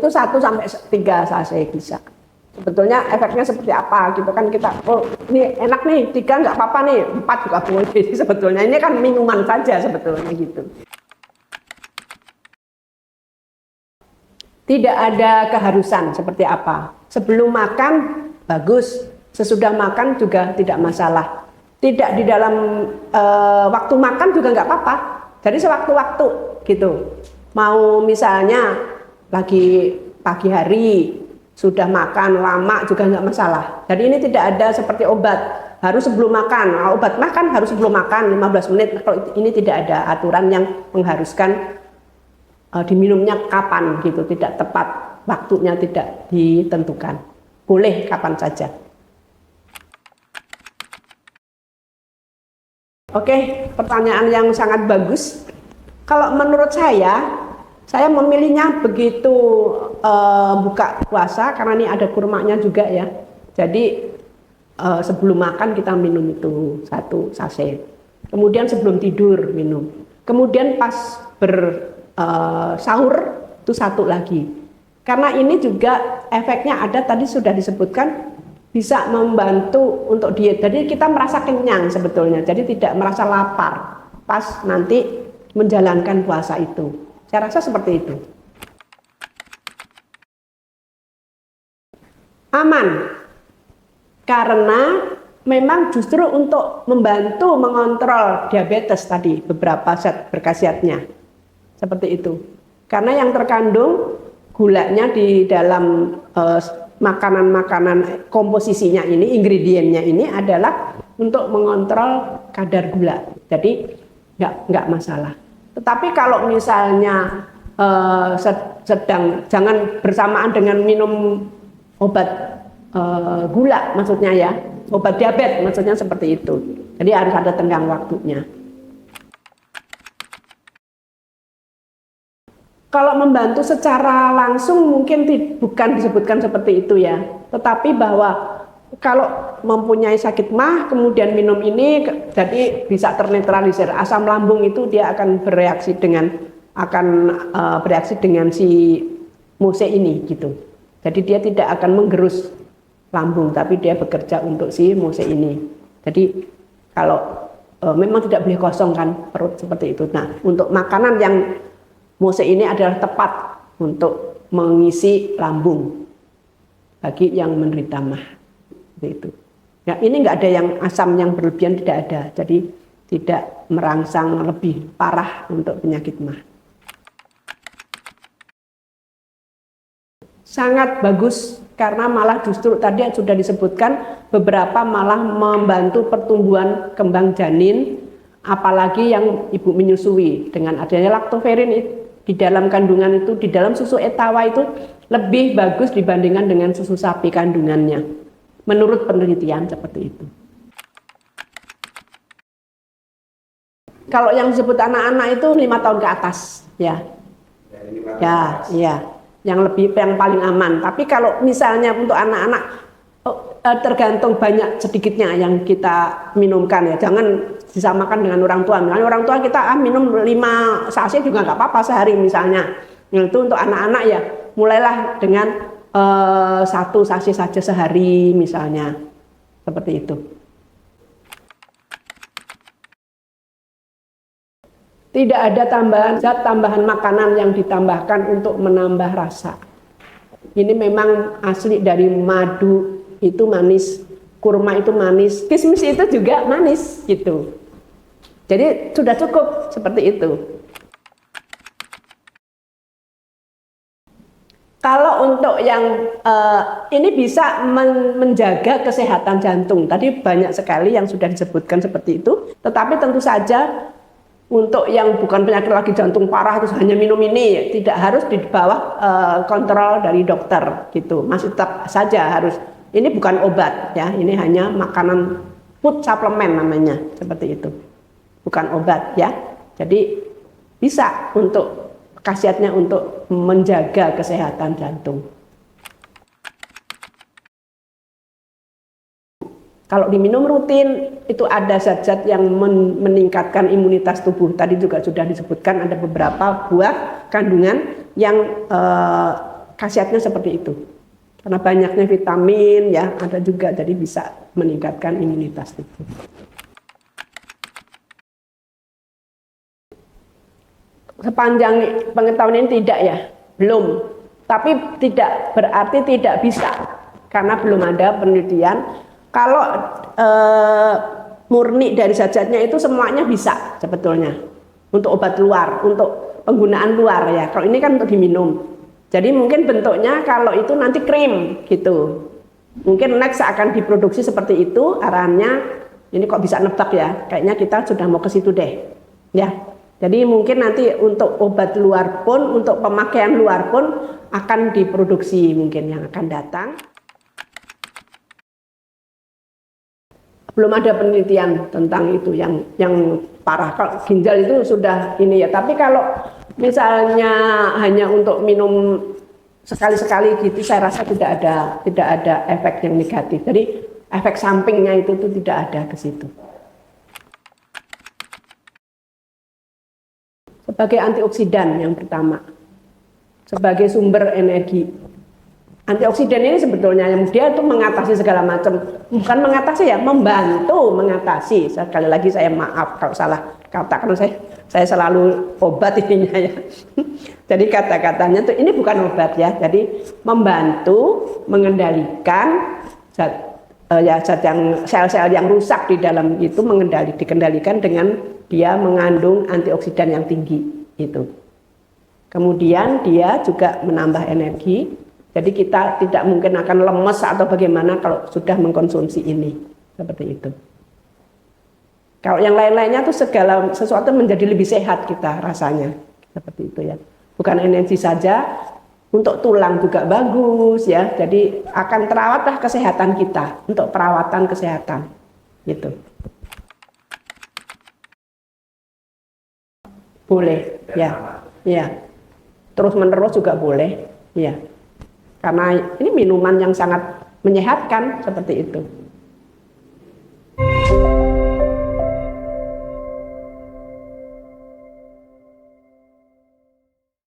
itu 1-3 sachet bisa. Sebetulnya efeknya seperti apa gitu kan, kita oh ini enak nih 3 nggak apa-apa nih, 4 juga boleh. Sebetulnya ini kan minuman saja sebetulnya gitu. Tidak ada keharusan seperti apa. Sebelum makan bagus, sesudah makan juga tidak masalah. Tidak di dalam waktu makan juga nggak apa-apa. Jadi sewaktu-waktu gitu. Mau misalnya lagi pagi hari sudah makan lama juga nggak masalah. Jadi ini tidak ada seperti obat harus sebelum makan. Nah, obat makan harus sebelum makan 15 menit. Kalau ini tidak ada aturan yang mengharuskan diminumnya kapan gitu, tidak tepat waktunya, tidak ditentukan. Boleh kapan saja. Oke, pertanyaan yang sangat bagus. Kalau menurut saya memilihnya begitu buka puasa karena ini ada kurmanya juga ya. Jadi sebelum makan kita minum itu 1 sachet. Kemudian sebelum tidur minum. Kemudian pas sahur itu 1 lagi. Karena ini juga efeknya ada tadi sudah disebutkan, bisa membantu untuk diet. Jadi kita merasa kenyang sebetulnya. Jadi tidak merasa lapar pas nanti menjalankan puasa itu. Saya rasa seperti itu. Aman. Karena memang justru untuk membantu mengontrol diabetes tadi, beberapa zat berkhasiatnya. Seperti itu. Karena yang terkandung gulanya di dalam makanan-makanan komposisinya ini, ingredientnya ini adalah untuk mengontrol kadar gula. Jadi nggak masalah. Tetapi kalau misalnya jangan bersamaan dengan minum obat gula, maksudnya ya, obat diabetes, maksudnya seperti itu. Jadi harus ada tenggang waktunya. Kalau membantu secara langsung mungkin bukan disebutkan seperti itu ya, tetapi bahwa kalau mempunyai sakit mah kemudian minum ini jadi bisa ternetralisir asam lambung itu, dia akan bereaksi dengan si MUSE ini gitu. Jadi dia tidak akan menggerus lambung, tapi dia bekerja untuk si MUSE ini. Jadi kalau memang tidak boleh kosong kan perut seperti itu. Nah, untuk makanan yang MUSE ini adalah tepat untuk mengisi lambung bagi yang menderita mah. Itu. Ya, ini nggak ada yang asam yang berlebihan, tidak ada. Jadi tidak merangsang lebih parah untuk penyakit mah. Sangat bagus karena malah justru tadi sudah disebutkan beberapa malah membantu pertumbuhan kembang janin, apalagi yang ibu menyusui dengan adanya laktoferin di dalam kandungan itu, di dalam susu etawa itu lebih bagus dibandingkan dengan susu sapi kandungannya. Menurut penelitian seperti itu. Kalau yang disebut anak-anak itu 5 tahun ke atas, ya. Ya, iya. Yang paling aman. Tapi kalau misalnya untuk anak-anak tergantung banyak sedikitnya yang kita minumkan ya. Jangan disamakan dengan orang tua. Misalnya orang tua kita minum 5 sachet juga nggak apa-apa sehari misalnya. Itu untuk anak-anak ya. Mulailah dengan 1 sachet saja sehari misalnya, seperti itu. Tidak ada tambahan makanan yang ditambahkan untuk menambah rasa. Ini memang asli dari madu, itu manis, kurma itu manis, kismis itu juga manis gitu. Jadi sudah cukup seperti itu. Kalau untuk yang ini bisa menjaga kesehatan jantung, tadi banyak sekali yang sudah disebutkan seperti itu. Tetapi tentu saja untuk yang bukan penyakit lagi jantung parah terus hanya minum ini, tidak harus di bawah kontrol dari dokter gitu. Masih tetap saja harus, ini bukan obat ya, ini hanya makanan food supplement namanya, seperti itu. Bukan obat ya. Jadi bisa untuk khasiatnya untuk menjaga kesehatan jantung. Kalau diminum rutin itu ada zat-zat yang meningkatkan imunitas tubuh. Tadi juga sudah disebutkan ada beberapa buah kandungan yang khasiatnya seperti itu. Karena banyaknya vitamin ya, ada juga jadi bisa meningkatkan imunitas tubuh. Sepanjang pengetahuan ini tidak ya, belum. Tapi tidak berarti tidak bisa, karena belum ada penelitian. Kalau murni dari zat-zatnya itu semuanya bisa sebetulnya. Untuk obat luar, untuk penggunaan luar ya. Kalau ini kan untuk diminum. Jadi mungkin bentuknya kalau itu nanti krim gitu. Mungkin next akan diproduksi seperti itu arahannya. Ini kok bisa nebak ya? Kayaknya kita sudah mau ke situ deh. Ya. Jadi mungkin nanti untuk obat luar pun, untuk pemakaian luar pun akan diproduksi mungkin yang akan datang. Belum ada penelitian tentang itu yang parah. Kalau ginjal itu sudah ini ya. Tapi kalau misalnya hanya untuk minum sekali-sekali gitu, saya rasa tidak ada efek yang negatif. Jadi efek sampingnya itu tuh tidak ada ke situ. Sebagai antioksidan yang pertama, sebagai sumber energi. Antioksidan ini sebetulnya yang dia itu mengatasi segala macam, bukan mengatasi ya, membantu mengatasi. Sekali lagi saya maaf kalau salah katakan, saya selalu obat ininya ya. Jadi kata-katanya tuh ini bukan obat ya, jadi membantu mengendalikan zat yang sel-sel yang rusak di dalam itu dikendalikan dengan dia mengandung antioksidan yang tinggi itu. Kemudian dia juga menambah energi. Jadi kita tidak mungkin akan lemes atau bagaimana kalau sudah mengkonsumsi ini. Seperti itu. Kalau yang lain-lainnya tuh segala sesuatu menjadi lebih sehat kita rasanya. Seperti itu ya. Bukan energi saja, untuk tulang juga bagus ya. Jadi akan terawatlah kesehatan kita untuk perawatan kesehatan. Gitu. Boleh, ya. Ya. Terus-menerus juga boleh, ya. Karena ini minuman yang sangat menyehatkan seperti itu.